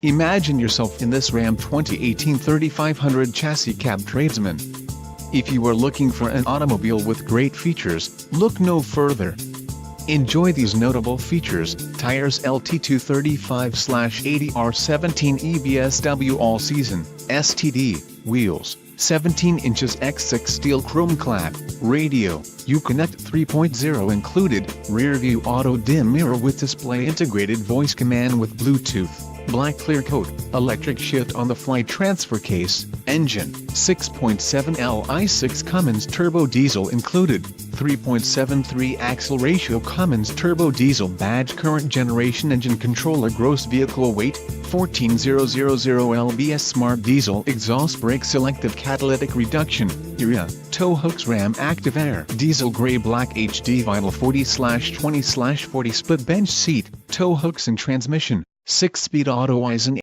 Imagine yourself in this Ram 2018 3500 Chassis Cab Tradesman. If you are looking for an automobile with great features, look no further. Enjoy these notable features: tires LT235/80R17 EBSW all season, STD, wheels, 17 inches x6 steel chrome clad, radio, Uconnect 3.0 included, rear view auto dim mirror with display integrated voice command with Bluetooth, black clear coat, electric shift on the fly transfer case, engine, 6.7L i6 Cummins turbo diesel included, 3.73 axle ratio Cummins turbo diesel badge current generation engine controller gross vehicle weight, 14,000 lbs smart diesel exhaust brake selective catalytic reduction, area, tow hooks Ram active air diesel gray black HD vinyl 40/20/40 split bench seat, tow hooks and transmission, 6-speed auto Eisen